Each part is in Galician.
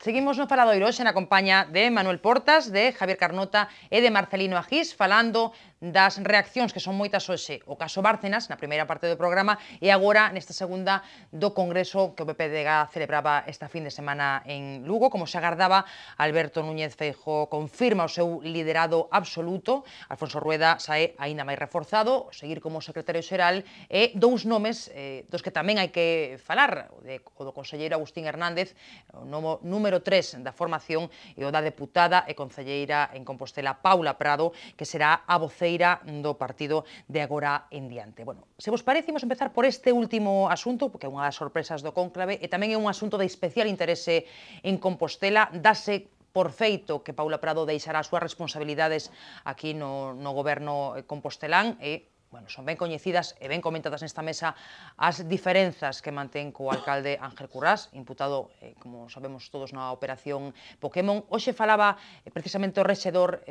Seguimos no Faladoiro hoxe na compañía de Manuel Portas, de Javier Carnota e de Marcelino Agís, falando das reaccións que son moitas hoxe o caso Bárcenas, na primeira parte do programa, e agora nesta segunda do Congreso que o PPDG celebraba esta fin de semana en Lugo. Como se agardaba, Alberto Núñez Feijóo confirma o seu liderado absoluto, Alfonso Rueda sae aínda máis reforzado, seguir como secretario xeral, e dous nomes dos que tamén hai que falar, o do conselleiro Agustín Hernández, o novo número 3 da formación, e o da deputada e concelleira en Compostela Paula Prado, que será a voceira do partido de agora en diante. Bueno, se vos parece, imos empezar por este último asunto, porque é unha das sorpresas do cónclave, e tamén é un asunto de especial interese en Compostela. Dase por feito que Paula Prado deixará as súas responsabilidades aquí no goberno compostelán, e bueno, son ben coñecidas e ben comentadas nesta mesa as diferenzas que mantén co alcalde Ángel Currás, imputado, como sabemos todos, na operación Pokémon. Hoxe falaba precisamente o rexedor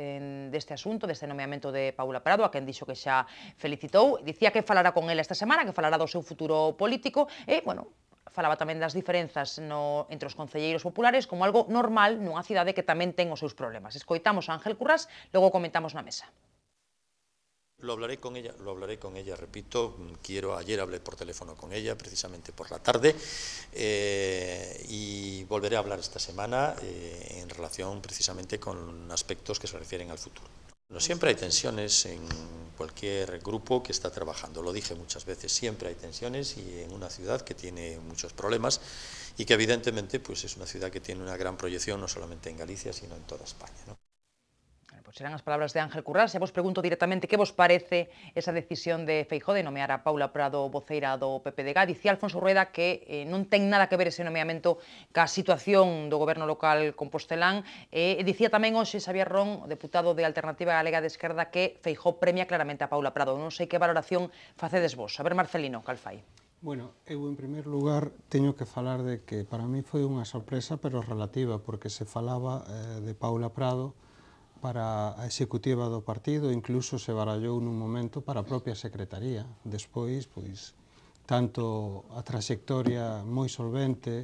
deste asunto, deste nomeamento de Paula Prado, a quen dixo que xa felicitou. Dicía que falará con ela esta semana, que falará do seu futuro político, e, bueno, falaba tamén das diferenzas entre os concelleiros populares como algo normal nunha cidade que tamén ten os seus problemas. Escoitamos a Ángel Currás, logo comentamos na mesa. Lo hablaré con ella, repito, ayer hablé por teléfono con ella, precisamente por la tarde, y volveré a hablar esta semana en relación precisamente con aspectos que se refieren al futuro. No, siempre hay tensiones en cualquier grupo que está trabajando, lo dije muchas veces, siempre hay tensiones, y en una ciudad que tiene muchos problemas y que evidentemente pues es una ciudad que tiene una gran proyección no solamente en Galicia, sino en toda España, ¿no? Pois serán as palabras de Ángel Currás. E vos pregunto directamente que vos parece esa decisión de Feijóo de nomear a Paula Prado voceira do PPDG. Dicía Alfonso Rueda que non ten nada que ver ese nomeamento ca situación do goberno local compostelán. E dicía tamén hoxe Xavier Ron, deputado de Alternativa Galega de Esquerda, que Feijóo premia claramente a Paula Prado. Non sei que valoración facedes vos. A ver, Marcelino, cal fai? Bueno, eu en primer lugar teño que falar de que para mí foi unha sorpresa, pero relativa, porque se falaba de Paula Prado para a executiva do partido, incluso se barallou nun momento para a propia secretaría. Despois, pois, tanto a trayectoria moi solvente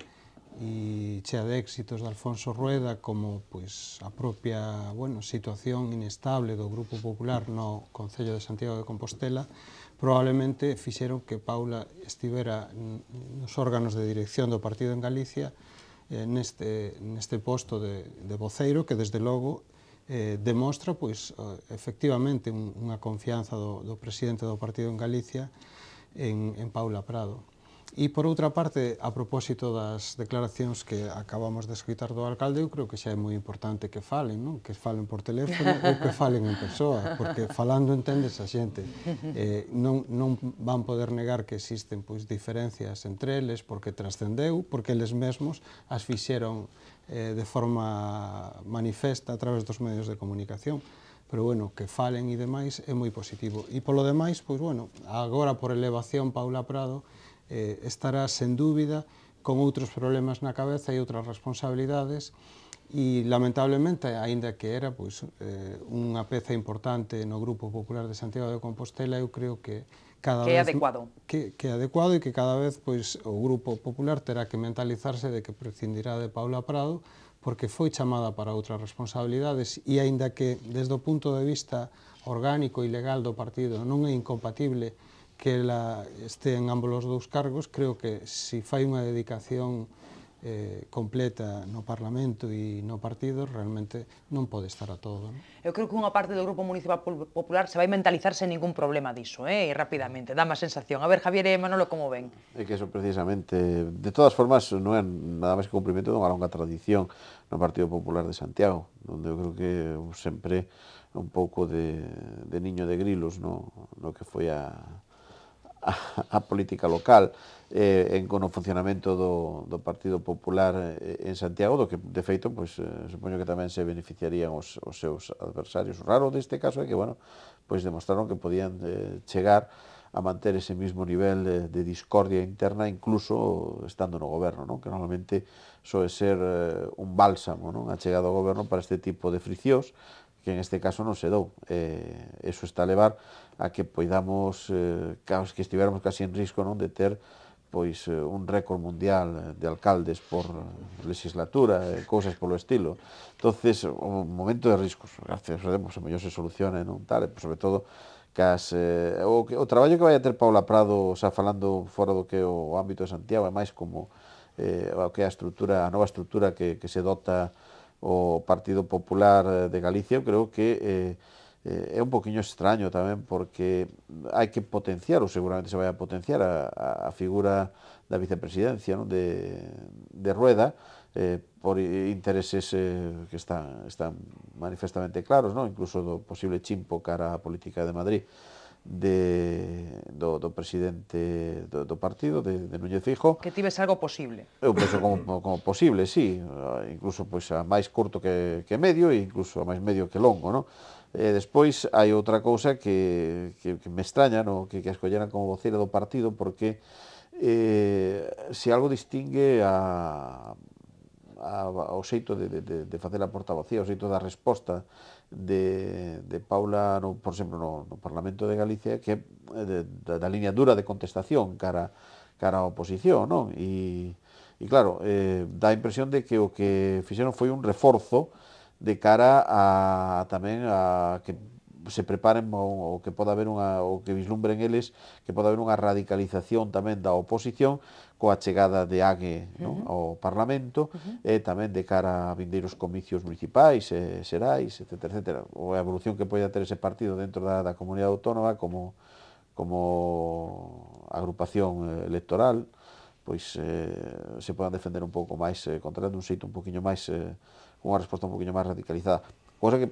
e chea de éxitos de Alfonso Rueda como pois, a propia situación inestable do Grupo Popular no Concello de Santiago de Compostela probablemente fixeron que Paula estivera nos órganos de dirección do partido en Galicia neste posto de voceiro que desde logo demostra pois, efectivamente unha confianza do presidente do partido en Galicia en Paula Prado. E por outra parte, a propósito das declaracións que acabamos de escoitar do alcalde, eu creo que xa é moi importante que falen, non? Que falen por teléfono ou que falen en persoa, porque falando entendes a xente. Non van poder negar que existen pois, diferencias entre eles, porque trascendeu, porque eles mesmos as fixeron de forma manifesta a través dos medios de comunicación, pero bueno, que falen e demais é moi positivo. E polo demais, pois bueno, agora por elevación Paula Prado estará sen dúbida con outros problemas na cabeza e outras responsabilidades e lamentablemente, aínda que era pois, unha peza importante no Grupo Popular de Santiago de Compostela, eu creo que cada vez que é adecuado e que cada vez pois, o Grupo Popular terá que mentalizarse de que prescindirá de Paula Prado porque foi chamada para outras responsabilidades e aínda que desde o punto de vista orgánico e legal do partido non é incompatible que ela este en ambos os dous cargos, creo que se fai unha dedicación completa no Parlamento e no partido, realmente non pode estar a todo. Eu creo que unha parte do Grupo Municipal Popular se vai mentalizar sen ningún problema diso, e rapidamente, dá má sensación. A ver, Javier e Manolo, como ven? É que eso precisamente, de todas formas, non é nada máis que cumprimento dunha longa tradición no Partido Popular de Santiago, onde eu creo que sempre un pouco de niño de grilos no que foi a política local con o funcionamento do Partido Popular en Santiago, do que, de feito, supoño que tamén se beneficiarían os seus adversarios. O raro deste caso é que, bueno, demostraron que podían chegar a manter ese mismo nivel de discordia interna incluso estando no goberno, que normalmente soe ser un bálsamo a chegada ao goberno para este tipo de friccións, que en este caso non se dou. Eso está a levar a que poidamos, que estiveramos casi en risco de ter pois un récord mundial de alcaldes por legislatura, cousas polo estilo. Entonces, o momento de riscos, gracias a Deus, a mellor se soluciona e non tal, sobre todo o traballo que vai a ter Paula Prado, xa falando fora do que é o ámbito de Santiago, é máis como o que é a nova estrutura que se dota o Partido Popular de Galicia. Eu creo que é un poquinho extraño tamén, porque hai que potenciar, ou seguramente se vai a potenciar a figura da vicepresidencia, non? de Rueda, por intereses que están manifestamente claros, non? Incluso do posible chimpo cara á política de Madrid do presidente do partido, de Núñez Feijóo. Que ti ves algo posible. Eu penso como posible, sí, incluso pois, a máis curto que medio e incluso a máis medio que longo, non? Despois hai outra cousa que me extraña, no? que escolleran como voceira do partido, porque se algo distingue ao xeito de facer a portavocía, ao xeito da resposta de Paula, por exemplo, no Parlamento de Galicia, que da liña dura de contestación cara á oposición, non? E claro, dá a impresión de que o que fixeron foi un reforzo de cara a tamén a que se preparen o que poda haber o que vislumbren eles que poda haber unha radicalización tamén da oposición coa chegada de Ague, non? Ao Parlamento, e tamén de cara a vindeiros comicios municipais, xerais, etc. Ou a evolución que poida ter ese partido dentro da comunidade autónoma como agrupación electoral, pois se podan defender un pouco máis contra un xeito un poquinho máis unha resposta un poquinho máis radicalizada, cosa que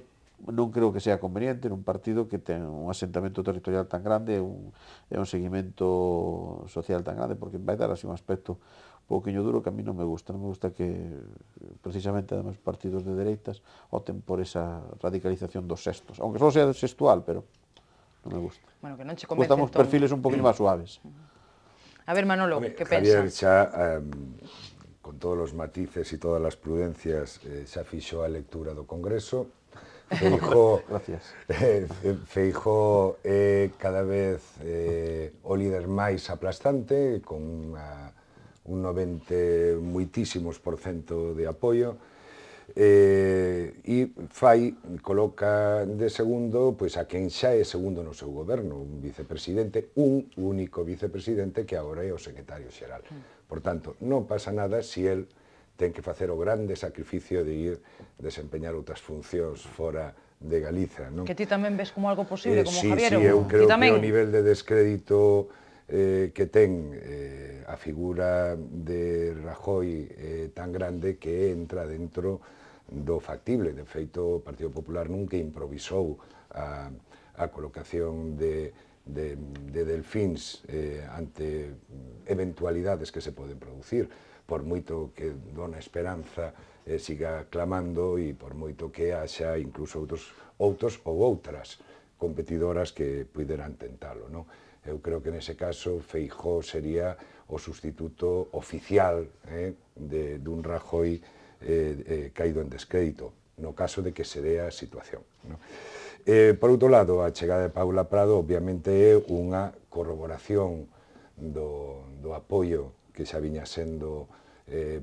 non creo que sea conveniente nun partido que ten un asentamento territorial tan grande e un seguimento social tan grande, porque vai dar así un aspecto un pouquinho duro que a mí non me gusta que precisamente además partidos de dereitas opten por esa radicalización dos sextos, aunque só sea sextual, pero non me gusta. Bueno, que non che convence Gustamos perfiles un poquinho máis suaves. A ver, Manolo, que Javier pensa? xa, con todos os matices e todas as prudencias, xa fixo a lectura do Congreso. Feijóo é cada vez o líder máis aplastante, con un 90 moitísimos % de apoio, e coloca de segundo pois a quen xa é segundo no seu goberno, un vicepresidente, un único vicepresidente que agora é o secretario xeral. Por tanto, non pasa nada se el ten que facer o grande sacrificio de ir desempeñar outras funcións fora de Galiza, non? Que ti tamén ves como algo posible, como Javier? Sí, eu creo que o nivel de descrédito que ten a figura de Rajoy tan grande que entra dentro do factible. De feito, o Partido Popular nunca improvisou a colocación de Delfíns ante eventualidades que se poden producir, por moito que Dona Esperanza siga clamando e por moito que haxa incluso outros ou outras competidoras que puderan tentalo, non? Eu creo que nese caso Feijóo sería o sustituto oficial dun Rajoy caído en descrédito, no caso de que se dea a situación, non? Por outro lado, a chegada de Paula Prado obviamente é unha corroboración do apoio que xa viña sendo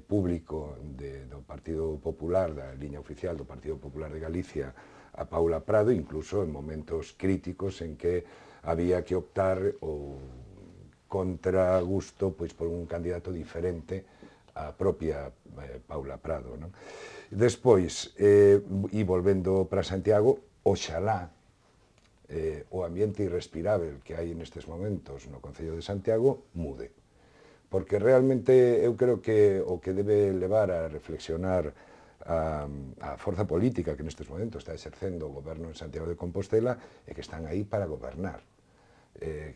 público do Partido Popular, da liña oficial do Partido Popular de Galicia a Paula Prado, incluso en momentos críticos en que había que optar ou contra gusto pois por un candidato diferente á propia Paula Prado, non? Despois, e volvendo para Santiago, oxalá o ambiente irrespirável que hai nestes momentos no Concello de Santiago mude, porque realmente eu creo que o que debe levar a reflexionar a forza política que nestes momentos está exercendo o goberno en Santiago de Compostela é que están aí para gobernar.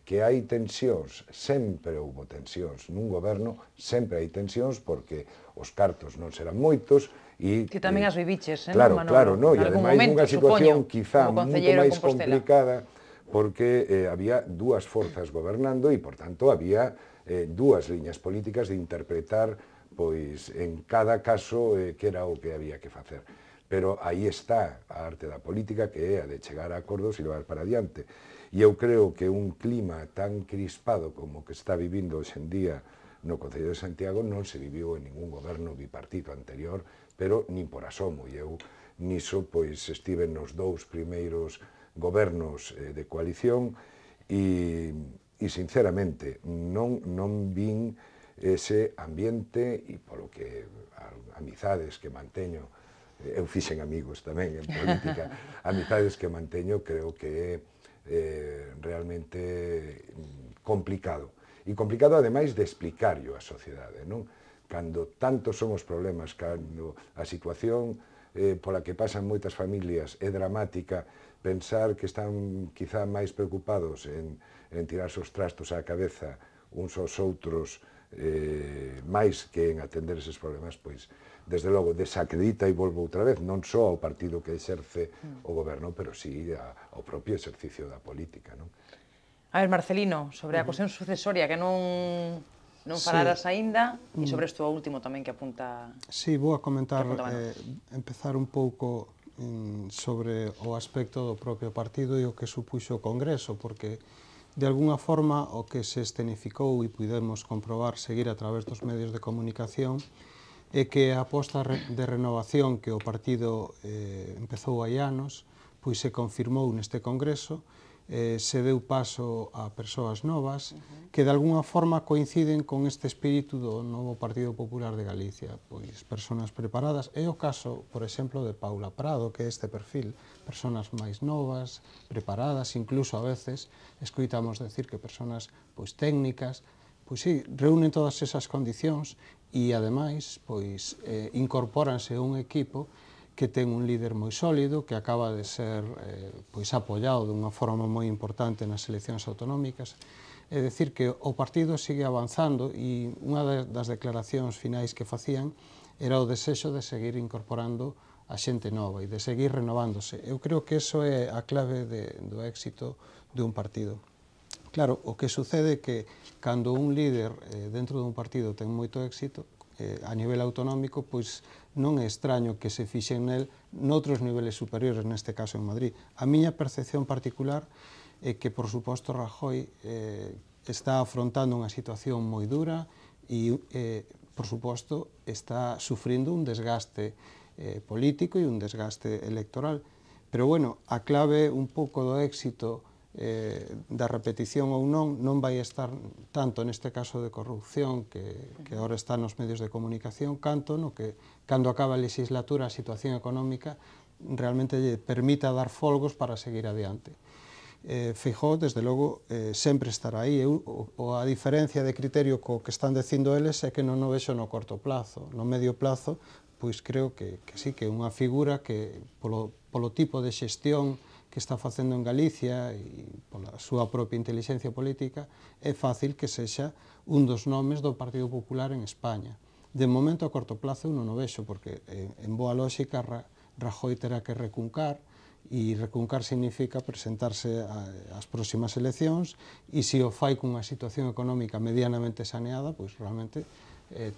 Que hai tensións, sempre houbo tensións nun goberno, sempre hai tensións porque os cartos non serán moitos e... Ti tamén as viviches, Claro, Manolo? claro, e ademais nunha situación quizá como moito concelleiro en máis Compostela. complicada porque había dúas forzas gobernando e, por tanto, había dúas liñas políticas de interpretar pois en cada caso que era o que había que facer. Pero aí está a arte da política, que é a de chegar a acordos e levar para adiante. E eu creo que un clima tan crispado como que está vivindo hoxe en día no Concello de Santiago non se viviu en ningún goberno bipartito anterior, pero nin por asomo, e eu niso pois estive nos 2 primeiros gobernos de coalición e sinceramente non vin ese ambiente e polo que amizades que manteño, eu fixen amigos tamén en política, amizades que manteño creo que é realmente complicado. E complicado ademais de explicarlo á sociedade, non? Cando tantos son os problemas, cando a situación pola que pasan moitas familias é dramática, pensar que están quizá máis preocupados en tirarse os trastos á cabeza uns aos outros máis que en atender eses problemas, pois, desde logo, desacredita e volvo outra vez, non só ao partido que exerce o goberno, pero sí ao propio exercicio da política, non? A ver, Marcelino, sobre a cuestión sucesoria que non falaras aínda, e sobre isto último tamén que apunta... Sí, vou a comentar, empezar un pouco sobre o aspecto do propio partido e o que supuxo o Congreso, porque de alguna forma o que se escenificou e pudemos comprobar seguir a través dos medios de comunicación é que a aposta de renovación que o partido empezou hai anos, pois se confirmou neste Congreso, se deu paso a persoas novas que de alguna forma coinciden con este espírito do novo Partido Popular de Galicia, pois persoas preparadas. É o caso, por exemplo, de Paula Prado, que é este perfil, persoas máis novas, preparadas, incluso a veces escoitamos decir que persoas pois técnicas, pois sí, reúnen todas esas condicións e ademais pois incorpóranse a un equipo que ten un líder moi sólido, que acaba de ser pois apoiado dunha forma moi importante nas eleccións autonómicas. É dicir, que o partido sigue avanzando e unha das declaracións finais que facían era o desexo de seguir incorporando a xente nova e de seguir renovándose. Eu creo que iso é a clave do éxito de un partido. Claro, o que sucede é que cando un líder dentro dun partido ten moito éxito, a nivel autonómico, pois non é extraño que se fixen nel noutros niveles superiores, neste caso en Madrid. A miña percepción particular é que, por suposto, Rajoy está afrontando unha situación moi dura e, por suposto, está sufrindo un desgaste político e un desgaste electoral. Pero, bueno, a clave un pouco do éxito da repetición ou non vai estar tanto neste caso de corrupción que agora está nos medios de comunicación, canto no que cando acaba a legislatura a situación económica realmente lle permita dar folgos para seguir adiante. Feijóo, desde logo, sempre estará aí. A diferencia de criterio co que están dicindo eles é que non o vexo no corto plazo. No medio plazo, pois creo que sí, que é unha figura que polo tipo de xestión que está facendo en Galicia e pola súa propia intelixencia política, é fácil que sexa un dos nomes do Partido Popular en España. De momento, a corto plazo, non o vexo, porque en boa lógica Rajoy terá que recuncar, e recuncar significa presentarse ás próximas eleccións, e se o fai cunha situación económica medianamente saneada, pois realmente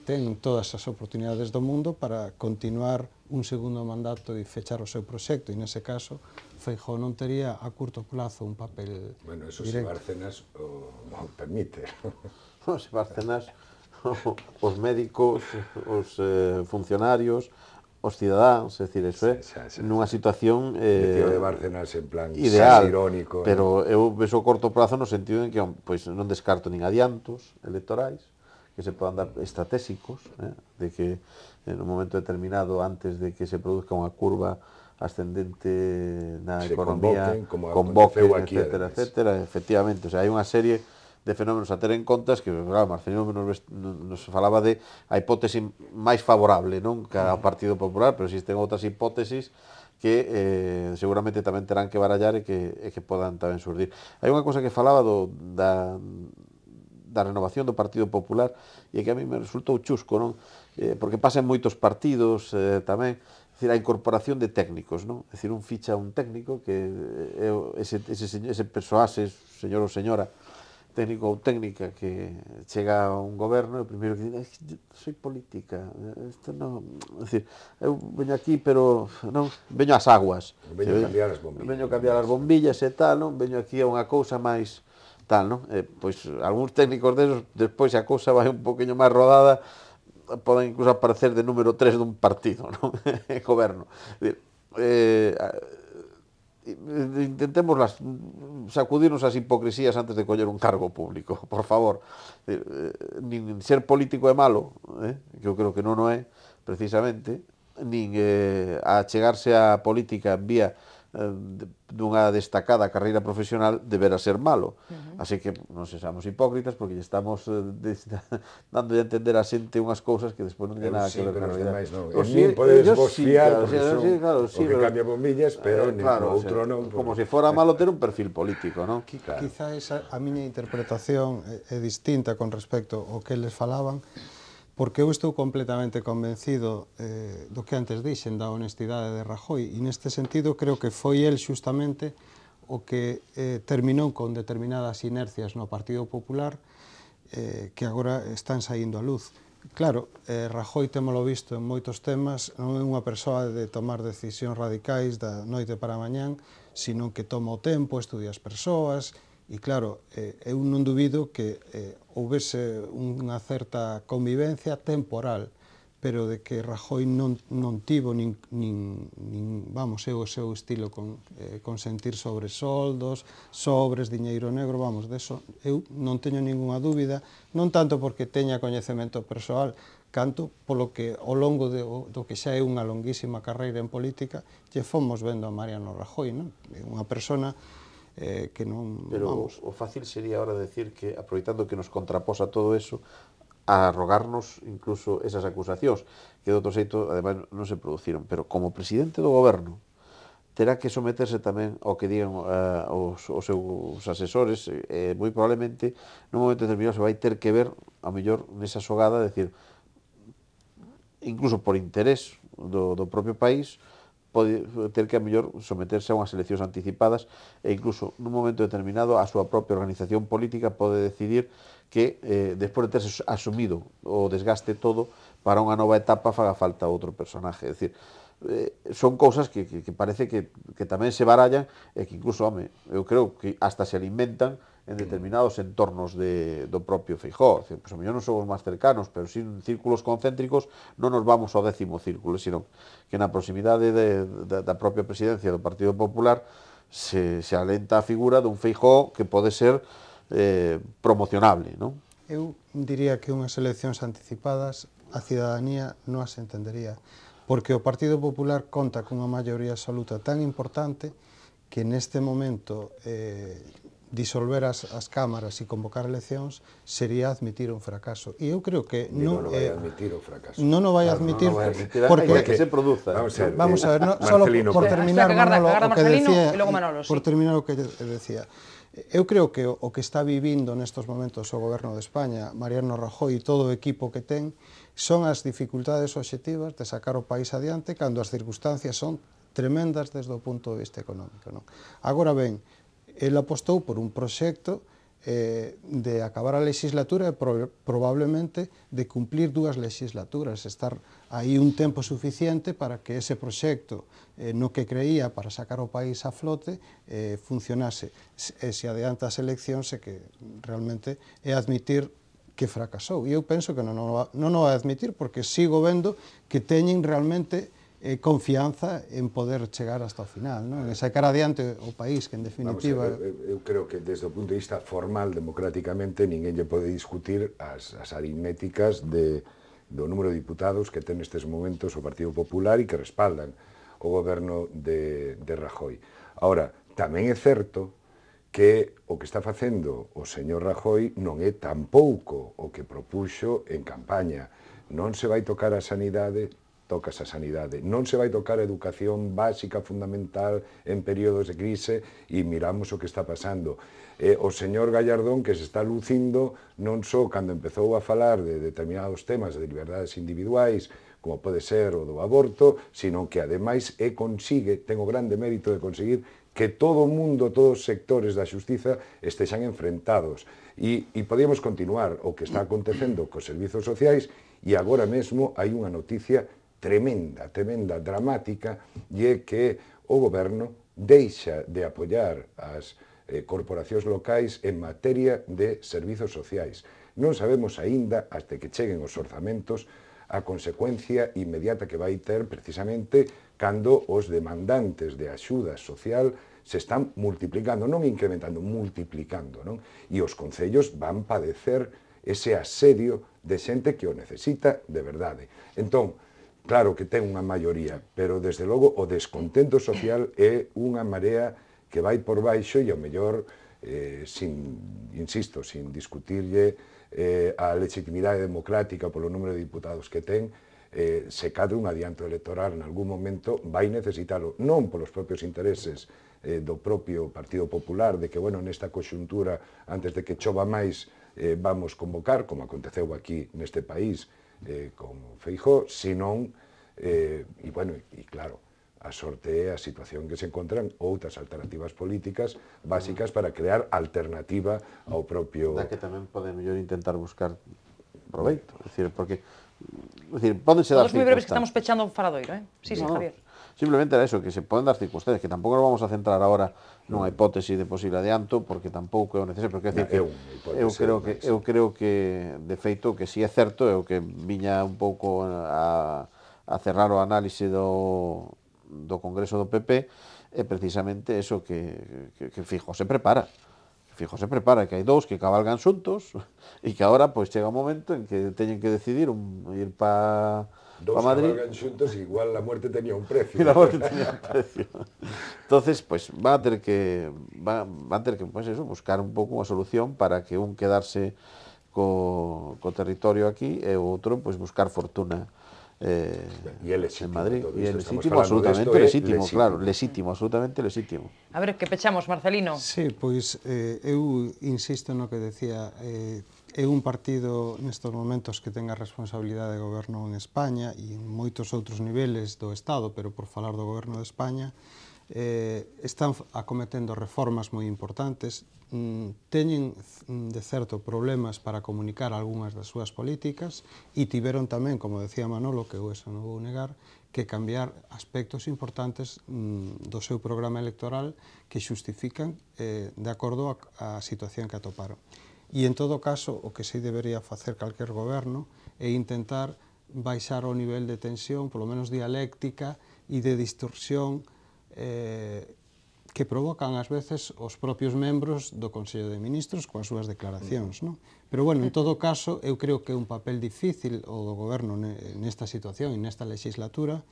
ten todas as oportunidades do mundo para continuar un segundo mandato e fechar o seu proxecto, e nese caso Feijóo non tería a curto plazo un papel directo. Bueno, eso se Bárcenas o permite. Se Bárcenas, os médicos, os funcionarios, os cidadáns, é dicir, eso é nunha situación de Bárcenas en plan ideal, irónico, pero eu vexo o corto plazo no sentido en que pois non descarto nin adiantos electorais que se podan dar estratégicos, de que en un momento determinado, antes de que se produzca unha curva ascendente na economía, convoquen, etcétera, etcétera, efectivamente, o sea, hai unha serie de fenómenos a ter en contas que, claro, Marcelino nos falaba de a hipótese máis favorable, non, que ao Partido Popular, pero existen outras hipótesis que seguramente tamén terán que barallar e que podan tamén surdir. Hai unha cosa que falaba da renovación do Partido Popular e que a mí me resultou chusco, non? Porque pasa en moitos partidos tamén, é dicir, a incorporación de técnicos, non? É dicir, un ficha un técnico que ese persoaxe, señor ou señora, técnico ou técnica que chega a un goberno e o primeiro que dice, soy política, isto non, é dicir, eu veño aquí pero non, veño ás aguas, veño cambiar as bombillas, veño cambiar as bombillas e tal, non, veño aquí a unha cousa máis tal, non? Pois algúns técnicos desos, despois a cousa vai un poquinho máis rodada, poden incluso aparecer de número 3 dun partido, non? Goberno. Intentemos sacudirnos as hipocrisías antes de coller un cargo público, por favor. Nin ser político é malo, que eu creo que non o é, precisamente, nin achegarse á política en vía dunha destacada carreira profesional debera ser malo. Así que non sexamos hipócritas porque estamos dando a entender a xente unhas cousas que despois non ten nada que ver con a realidade. En mí podes vos fiar porque son o que cambia bombillas, pero claro, outro non. Como se fora malo ter un perfil político, non? Quizás a miña interpretación é distinta con respecto ao que eles falaban, porque eu estou completamente convencido do que antes dixen, da honestidade de Rajoy, e neste sentido creo que foi el xustamente o que terminou con determinadas inercias no Partido Popular que agora están saindo a luz. Claro, Rajoy témolo visto en moitos temas, non é unha persoa de tomar decisións radicais da noite para a mañán, sino que toma o tempo, estudia as persoas. E claro, eu non dubido que houvese unha certa convivencia temporal, pero de que Rajoy non tivo vamos, o seu estilo con sentir sobresoldos, sobres, diñeiro negro, vamos, deso eu non teño ningunha dúbida, non tanto porque teña coñecemento persoal, canto polo que ao longo do que xa é unha longuísima carreira en política, lle fomos vendo a Mariano Rajoy, non? É unha persona que non... Pero o fácil sería ahora decir que, aproveitando que nos contraposa todo eso, a arrogarnos incluso esas acusacións, que de outro xeito, ademais, non se produciron. Pero como presidente do goberno, terá que someterse tamén ao que digan os seus asesores, moi probablemente, nun momento determinado, se vai ter que ver, a mellor, nesa xogada, decir, incluso por interés do propio país, pode ter que, a mellor, someterse a unhas eleccións anticipadas e incluso nun momento determinado a súa propia organización política pode decidir que despois de terse asumido o desgaste todo para unha nova etapa faga falta outro personaje. É dicir, son cousas que parece que tamén se barallan e que incluso, home, eu creo que hasta se alimentan en determinados entornos do propio Feijóo. Pois, a mellor non somos máis cercanos, pero si en círculos concéntricos non nos vamos ao 10º círculo, sino que na proximidade da propia presidencia do Partido Popular se alenta a figura dun Feijóo que pode ser promocionable, non? Eu diría que unhas eleccións anticipadas a cidadanía non as entendería, porque o Partido Popular conta cunha maioría absoluta tan importante que neste momento disolver as cámaras e convocar eleccións sería admitir un fracaso. E eu creo que non vai admitir o fracaso. Non o vai admitir porque que se produza. Vamos a ver, solo por terminar o que decía. Eu creo que o que está vivindo nestos momentos o Goberno de España, Mariano Rajoy e todo o equipo que ten, son as dificultades obxectivas de sacar o país adiante cando as circunstancias son tremendas desde o punto de vista económico, non? Agora ben, el apostou por un proxecto de acabar a legislatura e probablemente de cumplir 2 legislaturas, estar aí un tempo suficiente para que ese proxecto no que creía para sacar o país a flote funcionase. Se adianta as eleccións é que realmente é admitir que fracasou. E eu penso que non o vai admitir porque sigo vendo que teñen realmente confianza en poder chegar hasta o final, non? En sacar adiante o país, que en definitiva... Eu creo que desde o punto de vista formal, democráticamente, ninguén lle pode discutir as aritméticas do número de diputados que ten nestes momentos o Partido Popular e que respaldan o goberno de Rajoy. Ahora, tamén é certo que o que está facendo o señor Rajoy non é tampouco o que propuxo en campaña. Non se vai tocar a sanidade, tocas a sanidade. Non se vai tocar a educación básica, fundamental, en períodos de crise, e miramos o que está pasando. O señor Gallardón, que se está lucindo, non só cando empezou a falar de determinados temas de liberdades individuais, como pode ser o do aborto, sino que ademais consigue, ten o grande mérito de conseguir que todo o mundo, todos os sectores da xustiza estexan enfrentados. E podíamos continuar o que está acontecendo cos servizos sociais, e agora mesmo hai unha noticia tremenda, dramática, e é que o goberno deixa de apoiar as corporacións locais en materia de servizos sociais. Non sabemos aínda, hasta que cheguen os orzamentos, a consecuencia inmediata que vai ter precisamente cando os demandantes de axuda social se están multiplicando, non incrementando, multiplicando, non? E os concellos van padecer ese asedio de xente que o necesita de verdade. Entón, claro que ten unha maioría, pero desde logo o descontento social é unha marea que vai por baixo e ao mellor, insisto, sin discutirlle a legitimidade democrática polo número de diputados que ten, se cadra un adianto electoral en algún momento vai necesitalo, non polos propios intereses do propio Partido Popular, de que, bueno, nesta conxuntura, antes de que chova máis, vamos convocar, como aconteceu aquí neste país con Feijóo, senón, e claro, a sorte é a situación que se encontran outras alternativas políticas básicas para crear alternativa ao propio... Da que tamén pode mellor intentar buscar proveito, é dicir, porque pódense dar Todos moi breves que circunstancias. estamos pechando un faradoiro, eh? Sí, sí, Javier. Simplemente era eso, que se poden dar circunstancias, que tampouco nos vamos a centrar agora nunha hipótese de posible adianto, porque tampouco é o necesario, porque eu creo que, de feito, que si é certo, é o que viña un pouco a cerrar o análise do Congreso do PP, é precisamente eso que Feijóo se prepara. Feijóo se prepara, que hai dous que cabalgan xuntos e que agora pois chega un momento en que teñen que decidir ir para Madrid. Dos cabalgan xuntos, igual a muerte tenía un precio. Y la muerte tenía un precio. Entonces, pues va a ter que pues eso, buscar un pouco unha solución para que un quedarse co territorio aquí e o outro pues buscar fortuna en Madrid. E é legítimo, absolutamente legítimo, claro, legítimo, absolutamente legítimo. A ver, que pechamos, Marcelino? Sí, pois eu insisto no que decía, é un partido nestes momentos que ten a responsabilidade de goberno en España e en moitos outros niveles do Estado, pero por falar do goberno de España, están acometendo reformas moi importantes, teñen de certo problemas para comunicar algunhas das súas políticas e tiveron tamén, como decía Manolo, que eu eso non vou negar, que cambiar aspectos importantes do seu programa electoral que xustifican de acordo á situación que atoparon. E en todo caso, o que se debería facer calquer goberno é intentar baixar o nivel de tensión, polo menos dialéctica e de distorsión que provocan ás veces os propios membros do Consello de Ministros coas súas declaracións, non? Pero, bueno, en todo caso, eu creo que é un papel difícil o do goberno nesta situación e nesta legislatura.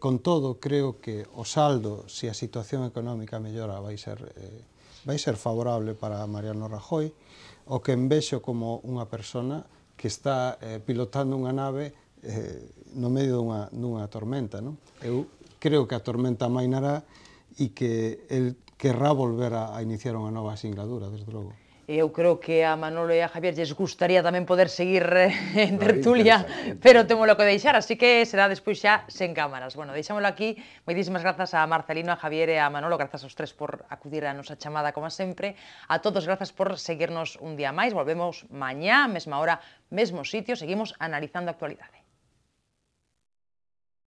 Con todo, creo que o saldo, se a situación económica mellora, vai ser favorable para Mariano Rajoy, o que envexo como unha persona que está pilotando unha nave no medio dunha tormenta, non? Eu creo que a tormenta amainará e que el querrá volver a iniciar unha nova singladura, desde logo. Eu creo que a Manolo e a Javier lles gustaría tamén poder seguir en tertulia, pero témolo que deixar, así que será despois xa sen cámaras. Bueno, deixámoslo aquí. Moitísimas grazas a Marcelino, a Javier e a Manolo, grazas aos tres por acudir a nosa chamada, como sempre. A todos, grazas por seguirnos un día máis. Volvemos mañá, mesma hora, mesmo sitio. Seguimos analizando a actualidade.